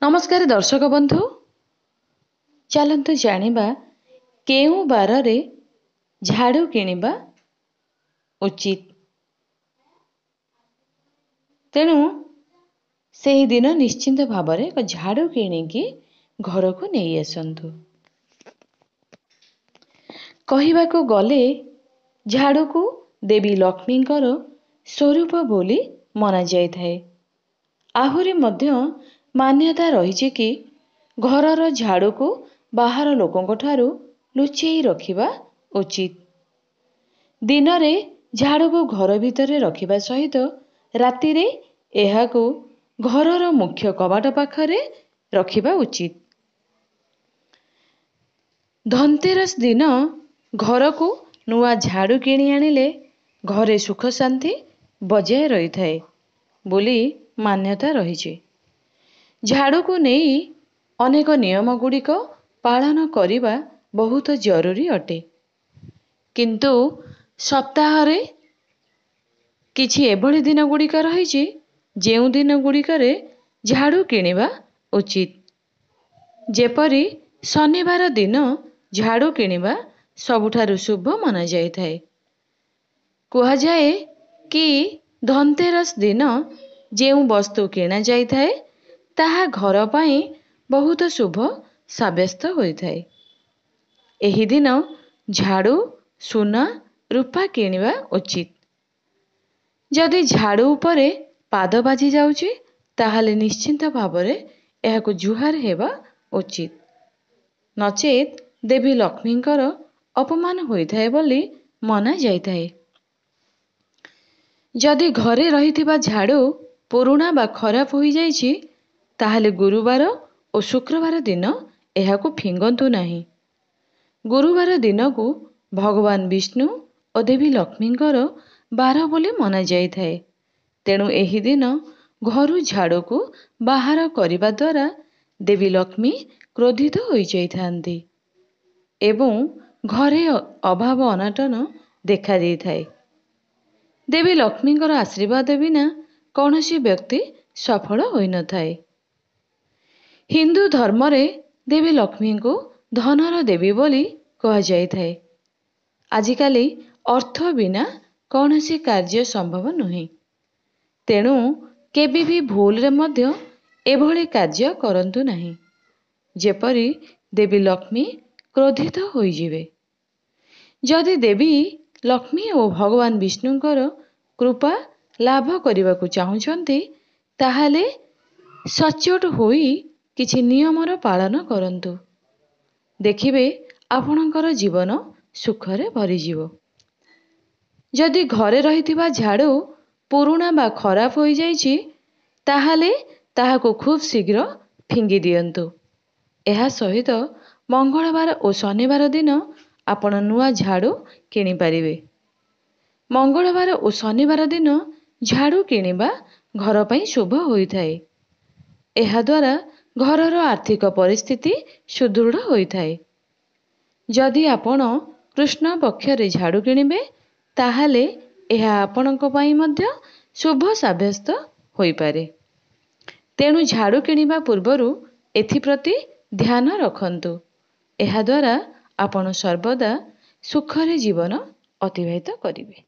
नमस्कार दर्शक बंधु, चलतु जानिबा केउ बारे झाड़ू किनिबा उचित। तेणु सेही दिन निश्चिंत भावरे एक झाड़ू किनिकी घर को नहीं आसंतु। कहिबाको गले झाड़ू को देवी लक्ष्मींकर स्वरूप बोली मना जाय थाए। आहुरी मध्य मान्यता रही कि घरर झाड़ू को बाहर लोकों ठारू लुचेई रखिबा उचित। दिन में झाड़ू को घर भितर रखिबा सहित रातिरे एहाकू घरर मुख्य कबाट पाखरे रखिबा उचित। धनतेरस दिन घर को नुआ झाड़ू किणी आनिले घरे सुख शांति बजाय रही थाए बोली मान्यता रही। झाड़ू को नहीं अनेक नियम गुड़िक पालन करिबा बहुत जरूरी अटे, किंतु सप्ताहरे किछि एभली दिन गुड़िक रही जेउ दिन गुड़िकरे झाड़ू किनिबा उचित। जेपरि शनिवार दिन झाड़ू किनिबा सबुठारु शुभ मना जाय थाए। कुहा जाए कि धनतेरस दिन जेउ वस्तु किना जाय थाए ताहा घर पाई बहुत शुभ साब्यस्त होइथाए। एही दिन झाड़ू सुना रूपा किनिबा उचित। जदि झाड़ू उपरे पाद बाजी जाउची ताहाले निश्चिंत भावरे एहाकू जुहार हेबा उचित, नचेत देवी लक्ष्मींकर अपमान होइथाए बोली मना जाइथाए। जदि घरे रहिथिबा झाड़ू पुरुणा बा खराब होई जाइछि ताहाले गुरुवार और शुक्रवार दिन एहाकू फिंगंतु नाही। गुरुवार दिन को भगवान विष्णु और देवी लक्ष्मींकर बार बोली मना जाइथाए। तेणु एही दिन घरु झाड़ू को बाहर करिबा द्वारा देवी लक्ष्मी क्रोधित होई जाइथांती एवं घरे अभाव अनाटन देखा देइथाए। देवी लक्ष्मींकर आशीर्वाद बिना कौनसी व्यक्ति सफल होई न थाए। हिंदू धर्म रे देवी लक्ष्मी को धनर देवी बोली कहा जाय थाए। आजिकाली अर्थ बिना कौनसी कार्य संभव नुहे। तेणु केबी भी भूल रे मध्य एभली कार्य करंतु नाही जेपरि देवी लक्ष्मी क्रोधित होई जिवे। जदि देवी लक्ष्मी और भगवान विष्णुंकर कृपा लाभ करने चाहूँगी ताहाले सचोट होई किछि नियमर पालन करंतु। देखिबे आपणकर जीवन सुखरे भरीजिवो। जदि घरे रहिथिबा झाड़ू पुरुणा बा खराब होई जाइछि ताहाले ताहाको खूब शीघ्र फिंगी दियंतु। एहा सहित मंगलवार और शनिवार दिन आपण नुआ झाड़ू किनी पारिबे। मंगलवार और शनिवार दिन झाड़ू किनिबा घर पई शुभ होइथाए। एहा द्वारा घरर आर्थिक परिस्थिति सुदृढ़ होइथाए। जदि आपण कृष्ण पक्षरे झाड़ू किनिबे ताहाले एहा आपणक पई मध्य शुभ साब्यस्त होई पारे। तेणु झाड़ू किनिबा पूर्वरु एथिप्रति ध्यान रखंतु। एहा द्वारा आपण सर्वदा सुखरे जीवन अतिबाहित करिवे।